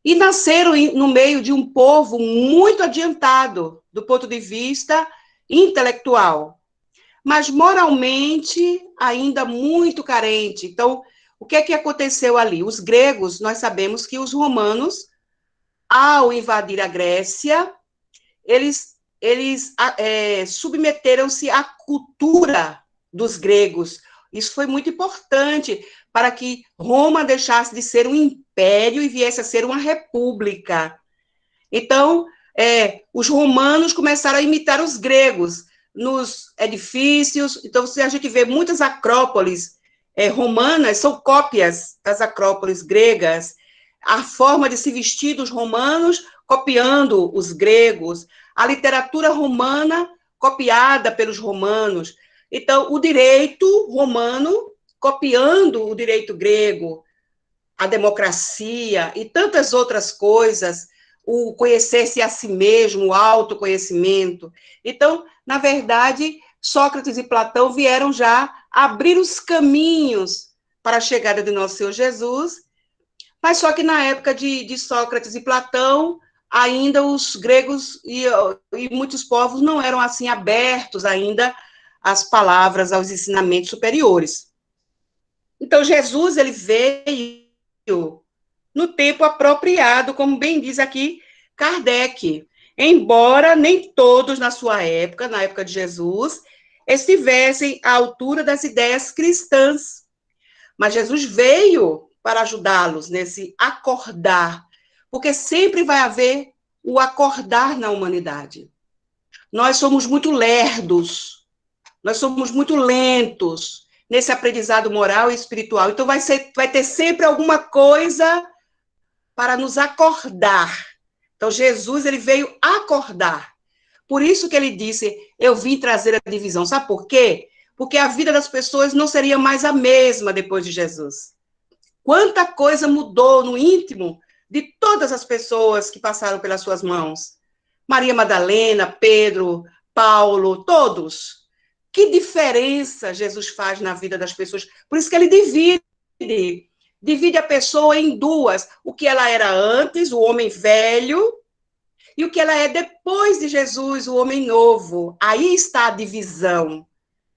E nasceram no meio de um povo muito adiantado, do ponto de vista intelectual, mas moralmente ainda muito carente. Então, o que é que aconteceu ali? Os gregos, nós sabemos que os romanos, ao invadir a Grécia, eles submeteram-se à cultura dos gregos. Isso foi muito importante para que Roma deixasse de ser um império e viesse a ser uma república. Então, os romanos começaram a imitar os gregos nos edifícios. Então, a gente vê muitas acrópolis romanas, são cópias das acrópolis gregas. A forma de se vestir dos romanos, copiando os gregos. A literatura romana, copiada pelos romanos. Então, o direito romano, copiando o direito grego, a democracia e tantas outras coisas, o conhecer-se a si mesmo, o autoconhecimento. Então, na verdade, Sócrates e Platão vieram já abrir os caminhos para a chegada de nosso Senhor Jesus, mas só que na época de Sócrates e Platão, ainda os gregos e muitos povos não eram assim abertos ainda às palavras, aos ensinamentos superiores. Então, Jesus, ele veio no tempo apropriado, como bem diz aqui Kardec. Embora nem todos na sua época, na época de Jesus, estivessem à altura das ideias cristãs. Mas Jesus veio para ajudá-los nesse acordar, porque sempre vai haver o acordar na humanidade. Nós somos muito lerdos, nós somos muito lentos nesse aprendizado moral e espiritual. Então, vai ter sempre alguma coisa para nos acordar. Então, Jesus, ele veio acordar. Por isso que ele disse, eu vim trazer a divisão. Sabe por quê? Porque a vida das pessoas não seria mais a mesma depois de Jesus. Quanta coisa mudou no íntimo de todas as pessoas que passaram pelas suas mãos. Maria Madalena, Pedro, Paulo, todos. Que diferença Jesus faz na vida das pessoas. Por isso que ele divide a pessoa em duas. O que ela era antes, o homem velho, e o que ela é depois de Jesus, o homem novo. Aí está a divisão.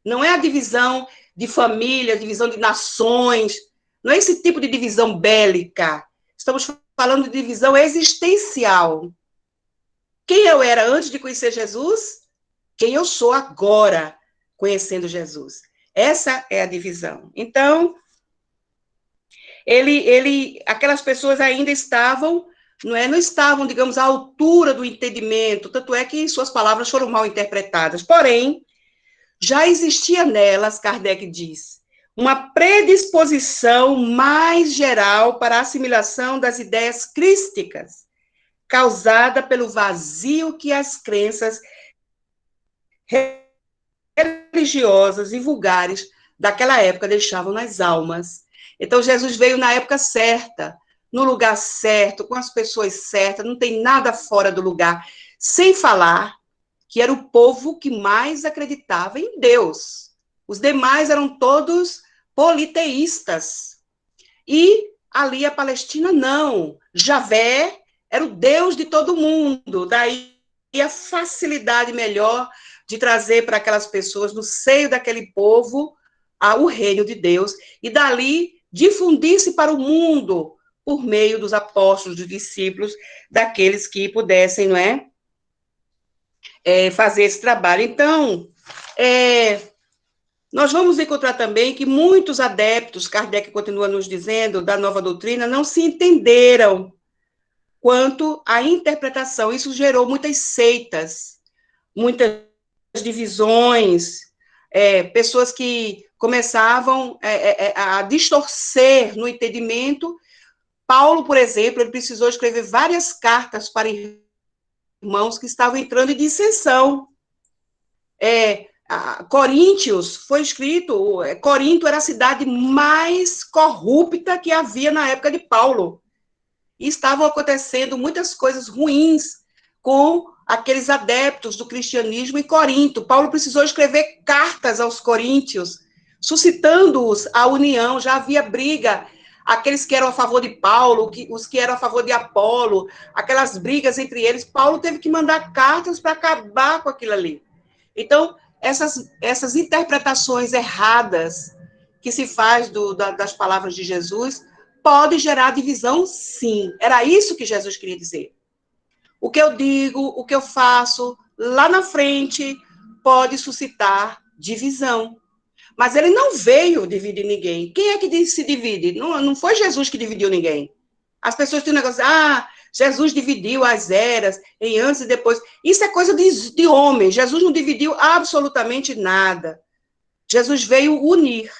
Não é a divisão de família, divisão de nações, não é esse tipo de divisão bélica. Estamos falando de divisão existencial. Quem eu era antes de conhecer Jesus? Quem eu sou agora, conhecendo Jesus. Essa é a divisão. Então, aquelas pessoas ainda estavam, não estavam, digamos, à altura do entendimento, tanto é que suas palavras foram mal interpretadas. Porém, já existia nelas, Kardec diz, uma predisposição mais geral para a assimilação das ideias crísticas, causada pelo vazio que as crenças religiosas e vulgares daquela época deixavam nas almas. Então, Jesus veio na época certa, no lugar certo, com as pessoas certas, não tem nada fora do lugar, sem falar que era o povo que mais acreditava em Deus. Os demais eram todos politeístas. E ali a Palestina, não. Javé era o Deus de todo mundo. Daí a facilidade melhor de trazer para aquelas pessoas, no seio daquele povo, o reino de Deus. E dali difundir-se para o mundo por meio dos apóstolos, dos discípulos, daqueles que pudessem, não é? Fazer esse trabalho. Então, nós vamos encontrar também que muitos adeptos, Kardec continua nos dizendo, da nova doutrina, não se entenderam quanto à interpretação. Isso gerou muitas seitas, muitas divisões, pessoas que começavam a distorcer no entendimento. Paulo, por exemplo, ele precisou escrever várias cartas para irmãos que estavam entrando em dissensão. Coríntios foi escrito, Corinto era a cidade mais corrupta que havia na época de Paulo. E estavam acontecendo muitas coisas ruins com aqueles adeptos do cristianismo em Corinto. Paulo precisou escrever cartas aos coríntios, suscitando-os à união. Já havia briga, aqueles que eram a favor de Paulo, os que eram a favor de Apolo, aquelas brigas entre eles. Paulo teve que mandar cartas para acabar com aquilo ali. Então, essas interpretações erradas que se faz das palavras de Jesus pode gerar divisão, sim. Era isso que Jesus queria dizer. O que eu digo, o que eu faço, lá na frente, pode suscitar divisão. Mas ele não veio dividir ninguém. Quem é que se divide? Não foi Jesus que dividiu ninguém. As pessoas têm um negócio, Jesus dividiu as eras em antes e depois. Isso é coisa de homem. Jesus não dividiu absolutamente nada. Jesus veio unir.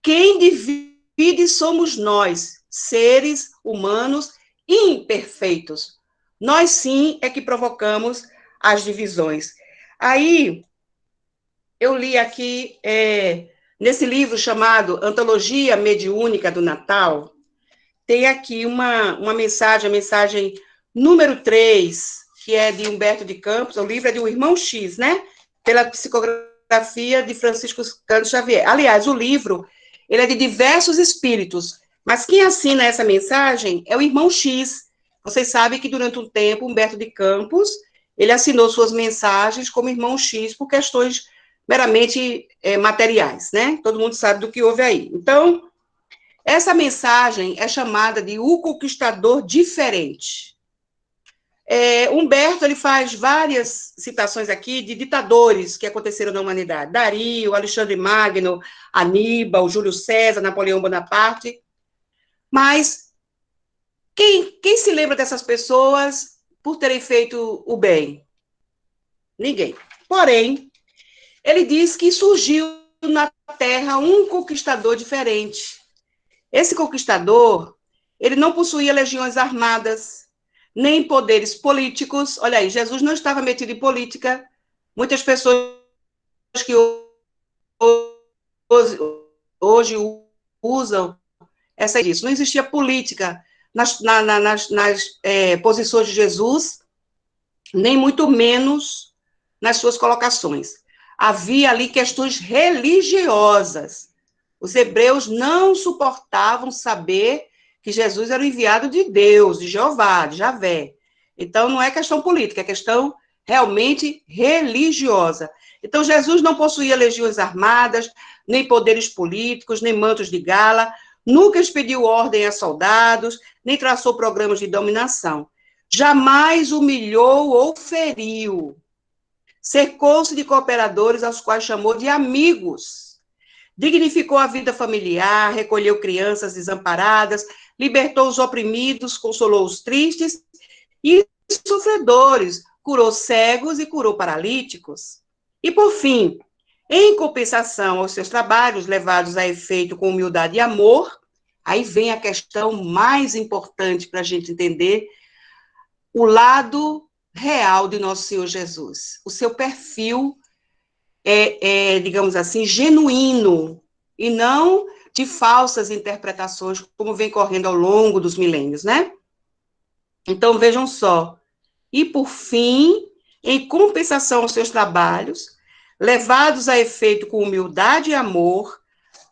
Quem divide somos nós, seres humanos imperfeitos. Nós, sim, é que provocamos as divisões. Aí, eu li aqui, nesse livro chamado Antologia Mediúnica do Natal, tem aqui uma mensagem, a mensagem número 3, que é de Humberto de Campos, o livro é de O Irmão X, né? Pela psicografia de Francisco Cândido Xavier. Aliás, o livro, ele é de diversos espíritos, mas quem assina essa mensagem é o Irmão X. Vocês sabem que durante um tempo, Humberto de Campos, ele assinou suas mensagens como Irmão X por questões meramente materiais, né? Todo mundo sabe do que houve aí. Então, Essa mensagem é chamada de O Conquistador Diferente. Humberto ele faz várias citações aqui de ditadores que aconteceram na humanidade. Dario, Alexandre Magno, Aníbal, Júlio César, Napoleão Bonaparte. Mas quem se lembra dessas pessoas por terem feito o bem? Ninguém. Porém, ele diz que surgiu na Terra um conquistador diferente. Esse conquistador, ele não possuía legiões armadas, nem poderes políticos. Olha aí, Jesus não estava metido em política. Muitas pessoas que hoje usam essa disso. Não existia política nas posições de Jesus, nem muito menos nas suas colocações. Havia ali questões religiosas. Os hebreus não suportavam saber que Jesus era o enviado de Deus, de Jeová, de Javé. Então, não é questão política, é questão realmente religiosa. Então, Jesus não possuía legiões armadas, nem poderes políticos, nem mantos de gala, nunca expediu ordem a soldados, nem traçou programas de dominação. Jamais humilhou ou feriu. Cercou-se de cooperadores, aos quais chamou de amigos. Dignificou a vida familiar, recolheu crianças desamparadas, libertou os oprimidos, consolou os tristes e sofredores, curou cegos e curou paralíticos. E, por fim, em compensação aos seus trabalhos levados a efeito com humildade e amor, aí vem a questão mais importante para a gente entender o lado real de nosso Senhor Jesus. O seu perfil digamos assim, genuíno, e não de falsas interpretações, como vem correndo ao longo dos milênios, né? Então, vejam só. E, por fim, em compensação aos seus trabalhos, levados a efeito com humildade e amor,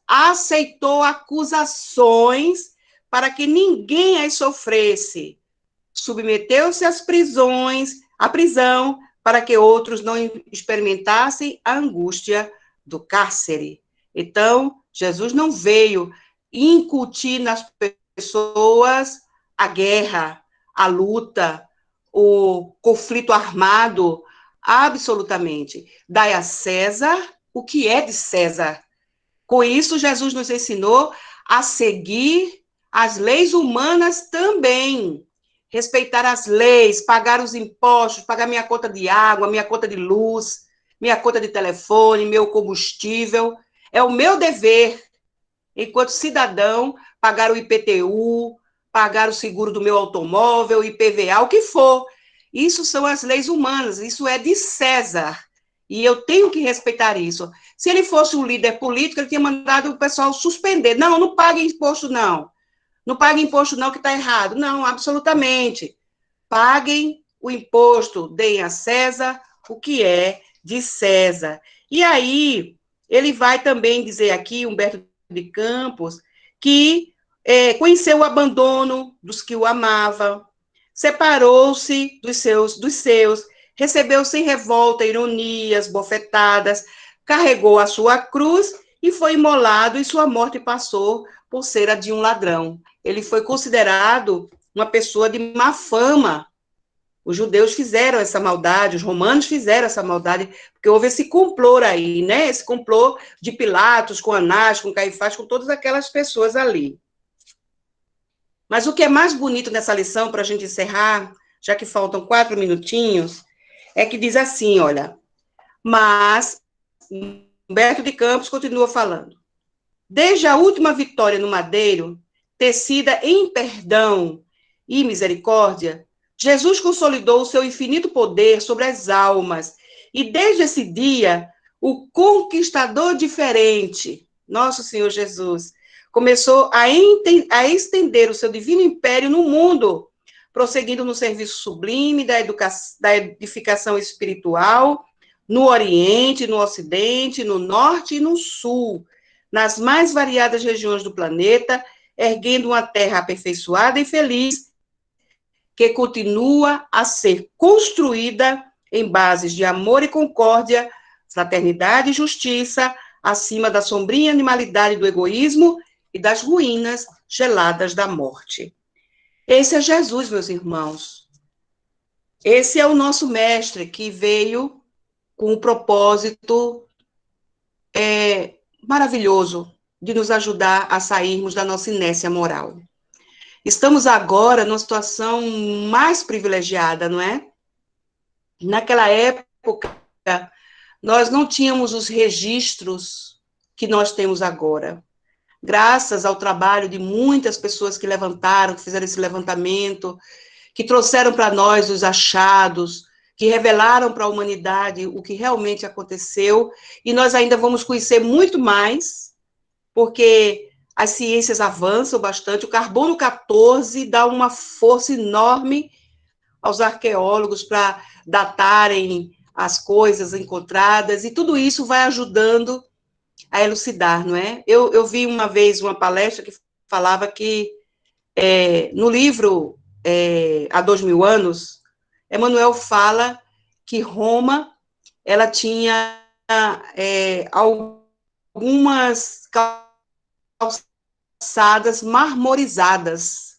aceitou acusações para que ninguém as sofresse. Submeteu-se à prisão, para que outros não experimentassem a angústia do cárcere. Então, Jesus não veio incutir nas pessoas a guerra, a luta, o conflito armado, absolutamente. Dai a César o que é de César. Com isso, Jesus nos ensinou a seguir as leis humanas também. Respeitar as leis, pagar os impostos, pagar minha conta de água, minha conta de luz, minha conta de telefone, meu combustível. É o meu dever, enquanto cidadão, pagar o IPTU, pagar o seguro do meu automóvel, IPVA, o que for. Isso são as leis humanas, isso é de César. E eu tenho que respeitar isso. Se ele fosse um líder político, ele tinha mandado o pessoal suspender. Não, não pague imposto, não. Não pague imposto, não, que está errado. Não, absolutamente. Paguem o imposto, deem a César o que é de César. E aí, ele vai também dizer aqui, Humberto de Campos, que conheceu o abandono dos que o amavam, separou-se dos seus, recebeu sem revolta, ironias, bofetadas, carregou a sua cruz e foi imolado, e sua morte passou por ser a de um ladrão. Ele foi considerado uma pessoa de má fama. Os judeus fizeram essa maldade, os romanos fizeram essa maldade, porque houve esse complô aí, né? Esse complô de Pilatos com Anás, com Caifás, com todas aquelas pessoas ali. Mas o que é mais bonito nessa lição, para a gente encerrar, já que faltam 4 minutinhos, é que diz assim, olha, mas Humberto de Campos continua falando. Desde a última vitória no madeiro, tecida em perdão e misericórdia, Jesus consolidou o seu infinito poder sobre as almas, e desde esse dia, o conquistador diferente, nosso Senhor Jesus, começou a estender o seu divino império no mundo, prosseguindo no serviço sublime da edificação espiritual, no Oriente, no Ocidente, no Norte e no Sul, nas mais variadas regiões do planeta, erguendo uma terra aperfeiçoada e feliz, que continua a ser construída em bases de amor e concórdia, fraternidade e justiça, acima da sombria animalidade do egoísmo e das ruínas geladas da morte. Esse é Jesus, meus irmãos. Esse é o nosso mestre que veio com o propósito maravilhoso de nos ajudar a sairmos da nossa inércia moral. Estamos agora numa situação mais privilegiada, não é? Naquela época, nós não tínhamos os registros que nós temos agora. Graças ao trabalho de muitas pessoas que levantaram, que fizeram esse levantamento, que trouxeram para nós os achados, que revelaram para a humanidade o que realmente aconteceu, e nós ainda vamos conhecer muito mais, porque as ciências avançam bastante, o carbono 14 dá uma força enorme aos arqueólogos para datarem as coisas encontradas, e tudo isso vai ajudando a elucidar, não é? Eu vi uma vez uma palestra que falava que no livro Há 2000 anos, Emmanuel fala que Roma ela tinha algumas calçadas marmorizadas.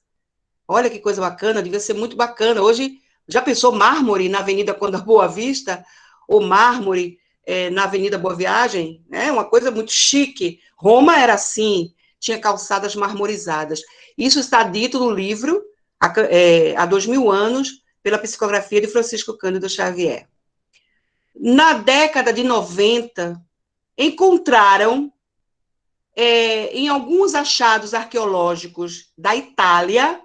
Olha que coisa bacana, devia ser muito bacana. Hoje, já pensou mármore na Avenida Conda Boa Vista? Ou mármore na Avenida Boa Viagem? É uma coisa muito chique. Roma era assim, tinha calçadas marmorizadas. Isso está dito no livro, há 2000 anos, pela psicografia de Francisco Cândido Xavier. Na década de 90, encontraram, em alguns achados arqueológicos da Itália,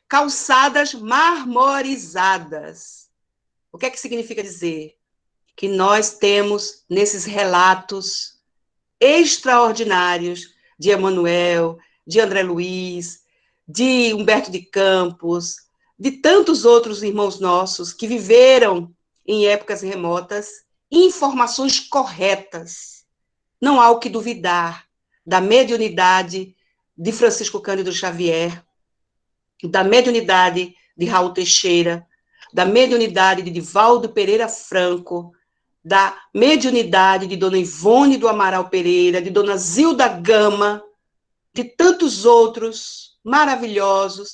calçadas marmorizadas. O que é que significa dizer? Que nós temos, nesses relatos extraordinários de Emmanuel, de André Luiz, de Humberto de Campos, de tantos outros irmãos nossos que viveram em épocas remotas, informações corretas. Não há o que duvidar da mediunidade de Francisco Cândido Xavier, da mediunidade de Raul Teixeira, da mediunidade de Divaldo Pereira Franco, da mediunidade de Dona Ivone do Amaral Pereira, de Dona Zilda Gama, de tantos outros maravilhosos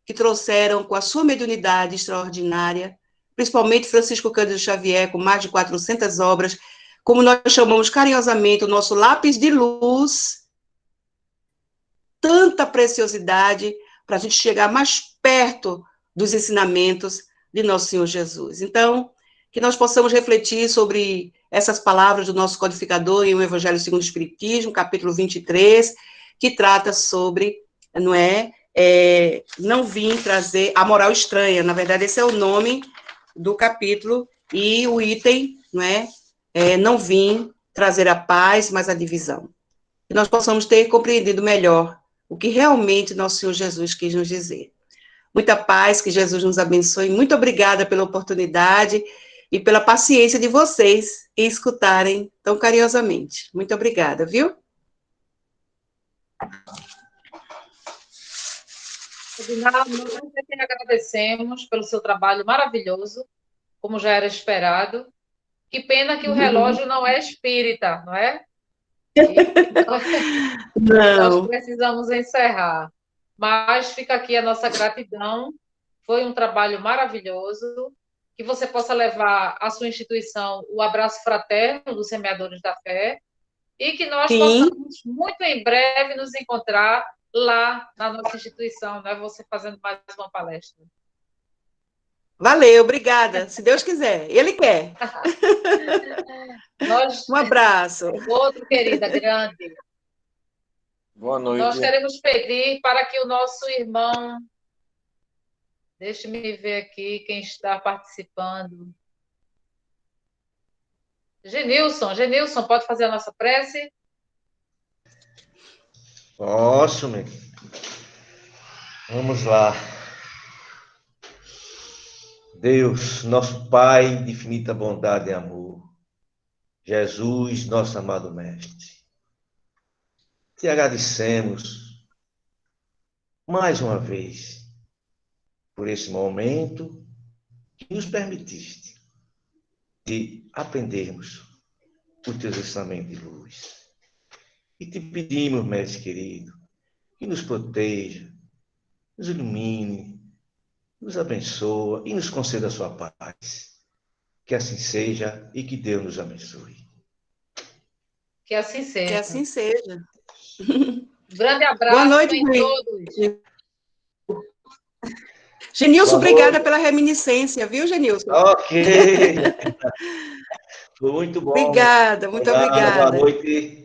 que trouxeram com a sua mediunidade extraordinária, principalmente Francisco Cândido Xavier, com mais de 400 obras, como nós chamamos carinhosamente o nosso lápis de luz, tanta preciosidade para a gente chegar mais perto dos ensinamentos de Nosso Senhor Jesus. Então, que nós possamos refletir sobre essas palavras do nosso codificador em O Evangelho segundo o Espiritismo, capítulo 23, que trata sobre, não vim trazer a moral estranha. Na verdade, esse é o nome do capítulo, e o item, não vim trazer a paz, mas a divisão. Que nós possamos ter compreendido melhor o que realmente Nosso Senhor Jesus quis nos dizer. Muita paz, que Jesus nos abençoe. Muito obrigada pela oportunidade e pela paciência de vocês em escutarem tão carinhosamente. Muito obrigada, viu? Nós é que agradecemos pelo seu trabalho maravilhoso, como já era esperado. Que pena que o relógio não é espírita, não é? Nós Não. precisamos encerrar. Mas fica aqui a nossa gratidão. Foi um trabalho maravilhoso. Que você possa levar à sua instituição o abraço fraterno dos Semeadores da Fé e que nós possamos, muito em breve, nos encontrar lá na nossa instituição, né? Você fazendo mais uma palestra. Valeu, obrigada. Se Deus quiser. Ele quer. Um abraço. Outro, querida, grande. Boa noite. Nós queremos pedir para que o nosso irmão... Deixe-me ver aqui quem está participando. Genilson, pode fazer a nossa prece? Posso, meu. Vamos lá. Deus, nosso Pai de infinita bondade e amor, Jesus, nosso amado Mestre, te agradecemos mais uma vez por esse momento que nos permitiste de aprendermos os teus ensinamentos de luz. E te pedimos, mestre querido, que nos proteja, nos ilumine, nos abençoa e nos conceda a sua paz. Que assim seja e que Deus nos abençoe. Que assim Que seja. assim seja. Grande abraço Boa noite, em todos. Genilson, Boa obrigada noite. pela reminiscência, viu, Genilson? Ok. Foi muito bom. Obrigada, muito Obrigado, boa obrigada. noite.